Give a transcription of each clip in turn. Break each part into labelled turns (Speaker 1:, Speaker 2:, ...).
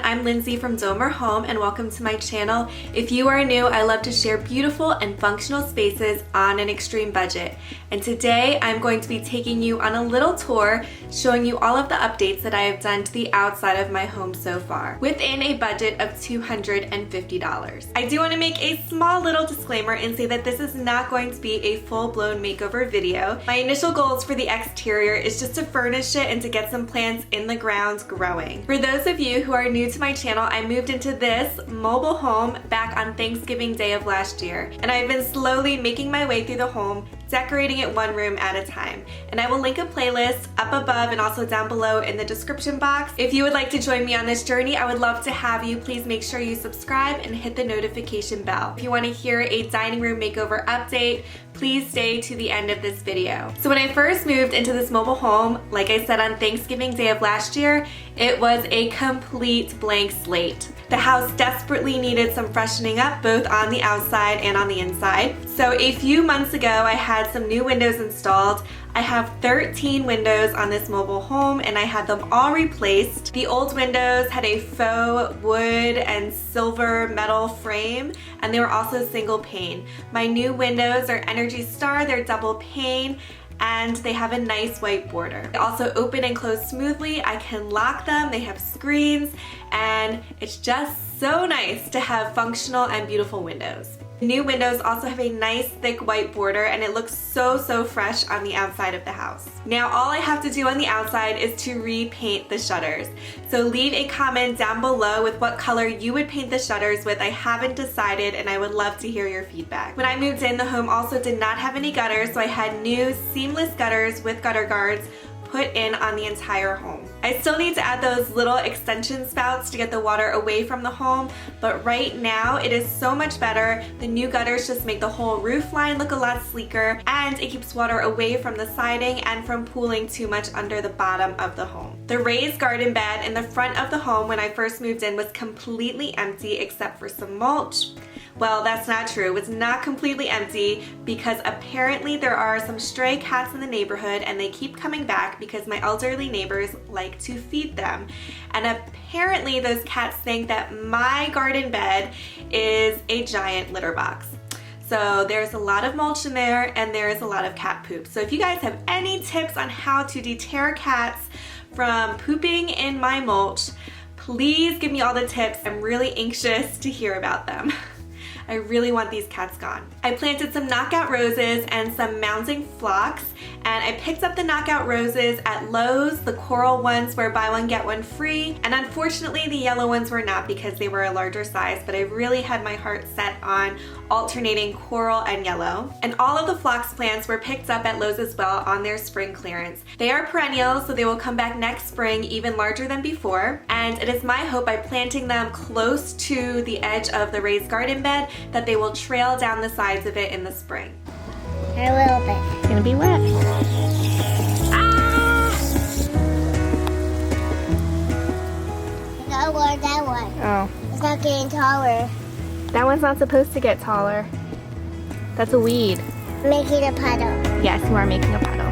Speaker 1: I'm Lindsay from Domer Home and welcome to my channel. If you are new, I love to share beautiful and functional spaces on an extreme budget. And today I'm going to be taking you on a little tour showing you all of the updates that I have done to the outside of my home so far within a budget of $250. I do want to make a small little disclaimer and say that this is not going to be a full-blown makeover video. My initial goals for the exterior is just to furnish it and to get some plants in the ground growing. For those of you who are new to my channel, I moved into this mobile home back on Thanksgiving Day of last year, and I've been slowly making my way through the home, decorating it one room at a time. And I will link a playlist up above and also down below in the description box. If you would like to join me on this journey, I would love to have you. Please make sure you subscribe and hit the notification bell. If you want to hear a dining room makeover update, please stay to the end of this video. So when I first moved into this mobile home, like I said on Thanksgiving Day of last year, it was a complete blank slate. The house desperately needed some freshening up both on the outside and on the inside. So a few months ago, I had some new windows installed. I have 13 windows on this mobile home and I had them all replaced. The old windows had a faux wood and silver metal frame and they were also single pane. My new windows are Energy Star, they're double pane, and they have a nice white border. They also open and close smoothly. I can lock them, they have screens, and it's just so nice to have functional and beautiful windows. The new windows also have a nice thick white border and it looks so fresh on the outside of the house. Now all I have to do on the outside is to repaint the shutters. So leave a comment down below with what color you would paint the shutters with. I haven't decided and I would love to hear your feedback. When I moved in, the home also did not have any gutters, so I had new seamless gutters with gutter guards put in on the entire home. I still need to add those little extension spouts to get the water away from the home, but right now it is so much better. The new gutters just make the whole roof line look a lot sleeker, and it keeps water away from the siding and from pooling too much under the bottom of the home. The raised garden bed in the front of the home when I first moved in was completely empty except for some mulch. Well, that's not true. It was not completely empty because apparently there are some stray cats in the neighborhood and they keep coming back because my elderly neighbors like to feed them. And apparently those cats think that my garden bed is a giant litter box. So there's a lot of mulch in there and there's a lot of cat poop. So if you guys have any tips on how to deter cats from pooping in my mulch, please give me all the tips. I'm really anxious to hear about them. I really want these cats gone. I planted some knockout roses and some mounting phlox, and I picked up the knockout roses at Lowe's. The coral ones were buy one get one free, and unfortunately the yellow ones were not because they were a larger size, but I really had my heart set on alternating coral and yellow. And all of the phlox plants were picked up at Lowe's as well on their spring clearance. They are perennials, so they will come back next spring even larger than before, and it is my hope by planting them close to the edge of the raised garden bed that they will trail down the sides of it in the spring.
Speaker 2: A little bit.
Speaker 1: It's gonna be wet. Ah!
Speaker 2: That one.
Speaker 1: Oh.
Speaker 2: It's not getting taller.
Speaker 1: That one's not supposed to get taller. That's a weed.
Speaker 2: Making a puddle.
Speaker 1: Yes, you are making a puddle.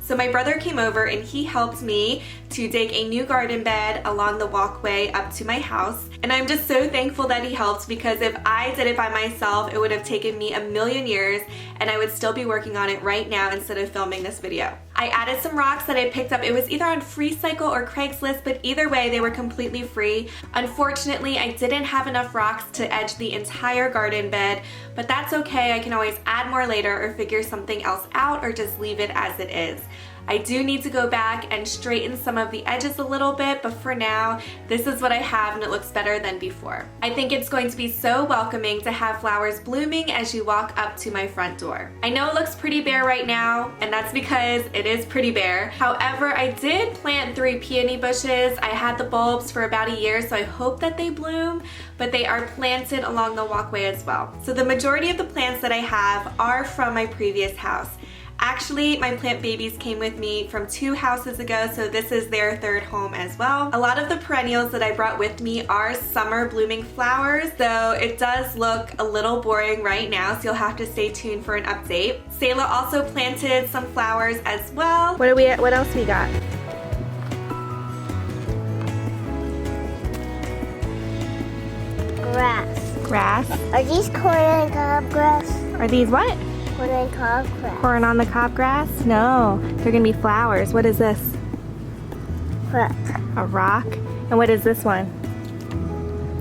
Speaker 1: So my brother came over and he helped me to dig a new garden bed along the walkway up to my house. And I'm just so thankful that he helped because if I did it by myself, it would have taken me a million years and I would still be working on it right now instead of filming this video. I added some rocks that I picked up. It was either on FreeCycle or Craigslist, but either way, they were completely free. Unfortunately, I didn't have enough rocks to edge the entire garden bed, but that's okay. I can always add more later or figure something else out or just leave it as it is. I do need to go back and straighten some of the edges a little bit, but for now, this is what I have and it looks better than before. I think it's going to be so welcoming to have flowers blooming as you walk up to my front door. I know it looks pretty bare right now, and that's because it is pretty bare. However, I did plant 3 peony bushes. I had the bulbs for about a year, so I hope that they bloom, but they are planted along the walkway as well. So the majority of the plants that I have are from my previous house. Actually, my plant babies came with me from 2 houses ago, so this is their 3rd home as well. A lot of the perennials that I brought with me are summer blooming flowers, so it does look a little boring right now, so you'll have to stay tuned for an update. Sayla also planted some flowers as well. What else we got? Grass.
Speaker 2: Are these corn and cob grass?
Speaker 1: Are these what?
Speaker 2: Corn and cob grass.
Speaker 1: Corn on the cob grass? No, they're gonna be flowers. What is this?
Speaker 2: Rock.
Speaker 1: A rock. And what is this one?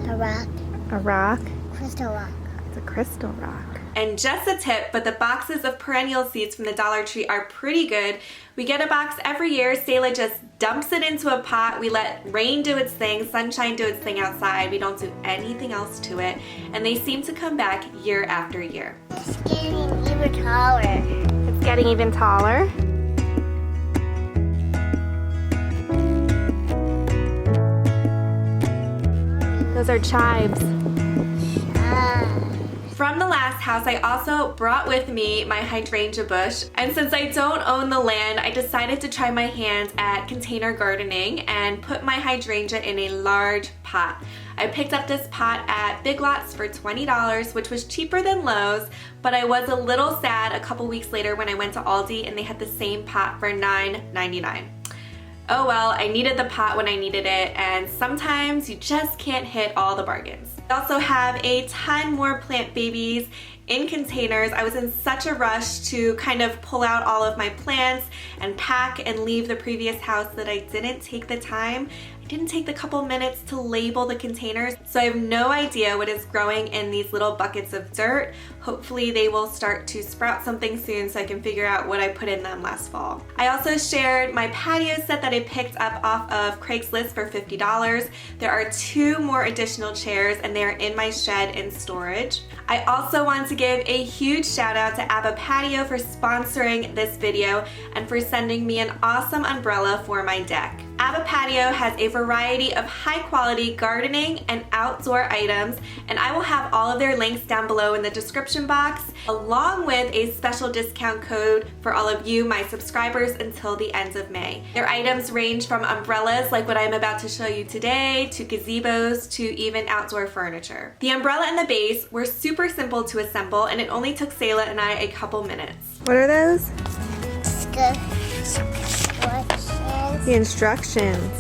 Speaker 2: A rock.
Speaker 1: A rock.
Speaker 2: Crystal rock.
Speaker 1: It's a crystal rock. And just a tip, but the boxes of perennial seeds from the Dollar Tree are pretty good. We get a box every year. Sayla just dumps it into a pot. We let rain do its thing, sunshine do its thing outside. We don't do anything else to it. And they seem to come back year after year.
Speaker 2: It's getting even taller.
Speaker 1: It's getting even taller. Those are chives. From the last house, I also brought with me my Hydrangea Bush, and since I don't own the land, I decided to try my hand at container gardening and put my hydrangea in a large pot. I picked up this pot at Big Lots for $20, which was cheaper than Lowe's, but I was a little sad a couple weeks later when I went to Aldi and they had the same pot for $9.99. Oh well, I needed the pot when I needed it, and sometimes you just can't hit all the bargains. I also have a ton more plant babies in containers. I was in such a rush to kind of pull out all of my plants and pack and leave the previous house that I didn't take the time. I didn't take the couple minutes to label the containers, so I have no idea what is growing in these little buckets of dirt. Hopefully they will start to sprout something soon so I can figure out what I put in them last fall. I also shared my patio set that I picked up off of Craigslist for $50. There are 2 more additional chairs and they're in my shed in storage. I also want to give a huge shout out to Abba Patio for sponsoring this video and for sending me an awesome umbrella for my deck. Abba Patio has a variety of high quality gardening and outdoor items, and I will have all of their links down below in the description box, along with a special discount code for all of you, my subscribers, until the end of May. Their items range from umbrellas like what I'm about to show you today, to gazebos, to even outdoor furniture. The umbrella and the base were super simple to assemble, and it only took Sayla and I a couple minutes. What are those? The instructions.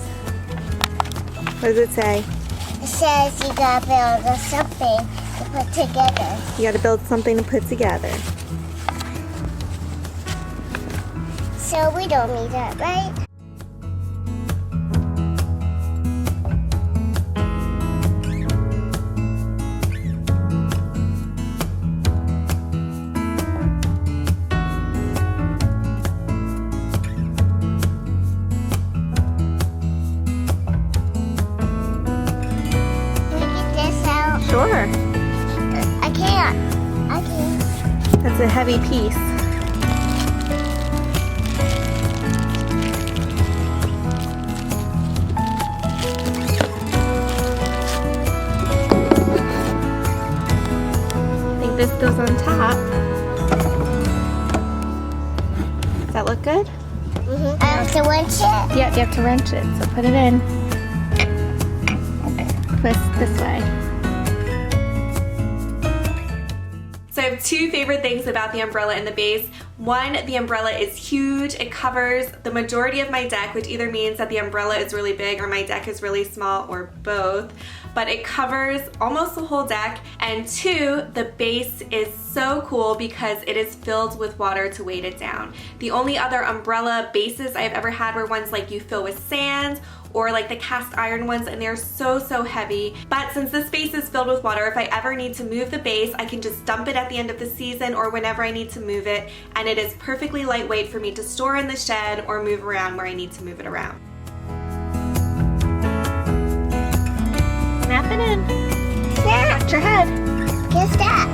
Speaker 1: What does it say?
Speaker 2: It says you gotta build something to put together.
Speaker 1: You gotta build something to put together.
Speaker 2: So we don't need that, right?
Speaker 1: Sure.
Speaker 2: I can't.
Speaker 1: That's a heavy piece. I think this goes on top. Does that look good?
Speaker 2: I have to wrench it?
Speaker 1: Yeah, you have to wrench it. So put it in. Twist this way. So I have 2 favorite things about the umbrella and the base. One, the umbrella is huge. It covers the majority of my deck, which either means that the umbrella is really big or my deck is really small, or both. But it covers almost the whole deck. And 2, the base is so cool because it is filled with water to weight it down. The only other umbrella bases I've ever had were ones like you fill with sand, or like the cast iron ones, and they're so heavy. But since this base is filled with water, if I ever need to move the base, I can just dump it at the end of the season or whenever I need to move it, and it is perfectly lightweight for me to store in the shed or move around where I need to move it around. Snap it in.
Speaker 2: Snap.
Speaker 1: Watch your head.
Speaker 2: Guess that.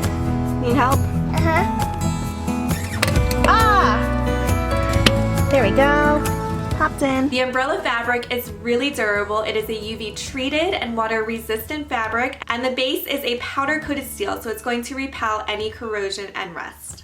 Speaker 1: Need help? Ah! There we go. Popped in. The umbrella fabric is really durable. It is a UV treated and water resistant fabric, and the base is a powder coated steel, so it's going to repel any corrosion and rust.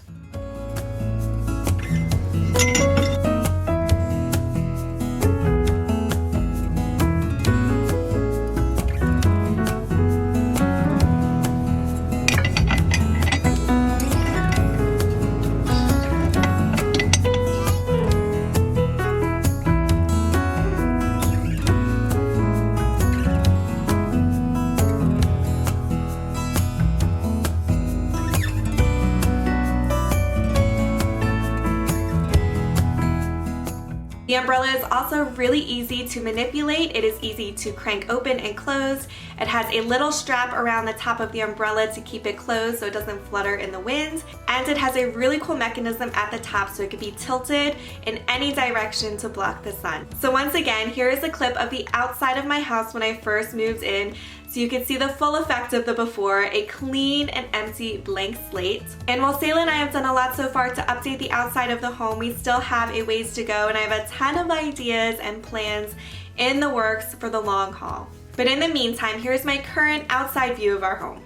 Speaker 1: The umbrella is also really easy to manipulate. It is easy to crank open and close. It has a little strap around the top of the umbrella to keep it closed so it doesn't flutter in the wind. And it has a really cool mechanism at the top so it can be tilted in any direction to block the sun. So once again, here is a clip of the outside of my house when I first moved in. So you can see the full effect of the before, a clean and empty blank slate. And while Sayla and I have done a lot so far to update the outside of the home, we still have a ways to go, and I have a ton of ideas and plans in the works for the long haul. But in the meantime, here's my current outside view of our home.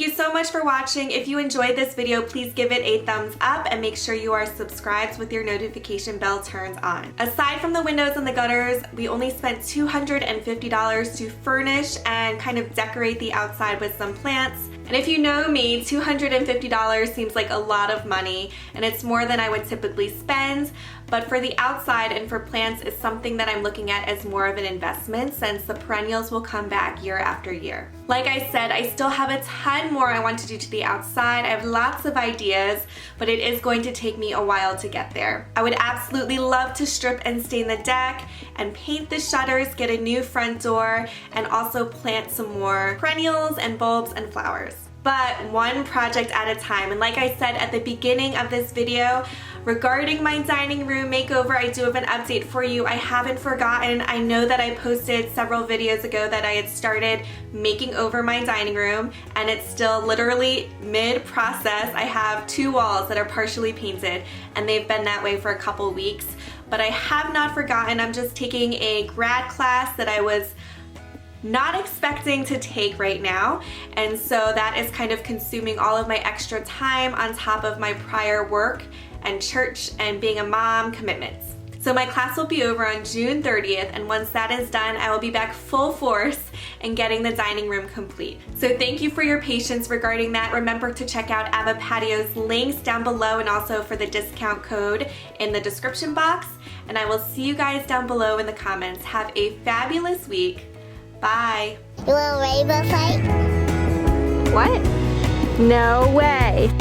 Speaker 1: thank you so much for watching. If you enjoyed this video, please give it a thumbs up and make sure you are subscribed with your notification bell turned on. Aside from the windows and the gutters, we only spent $250 to furnish and kind of decorate the outside with some plants. And if you know me, $250 seems like a lot of money, and it's more than I would typically spend, but for the outside and for plants is something that I'm looking at as more of an investment, since the perennials will come back year after year. Like I said, I still have a ton more I want to do to the outside. I have lots of ideas, but it is going to take me a while to get there. I would absolutely love to strip and stain the deck and paint the shutters, get a new front door, and also plant some more perennials and bulbs and flowers. But one project at a time. And like I said at the beginning of this video, regarding my dining room makeover, I do have an update for you. I haven't forgotten. I know that I posted several videos ago that I had started making over my dining room, and it's still literally mid-process. I have 2 walls that are partially painted, and they've been that way for a couple weeks. But I have not forgotten. I'm just taking a grad class that I was not expecting to take right now, and so that is kind of consuming all of my extra time on top of my prior work and church and being a mom commitments. So my class will be over on June 30th, and once that is done, I will be back full force and getting the dining room complete. So thank you for your patience regarding that. Remember to check out Ava Patio's links down below, and also for the discount code in the description box, and I will see you guys down below in the comments. Have a fabulous week. Bye.
Speaker 2: You want a rainbow fight?
Speaker 1: What? No way.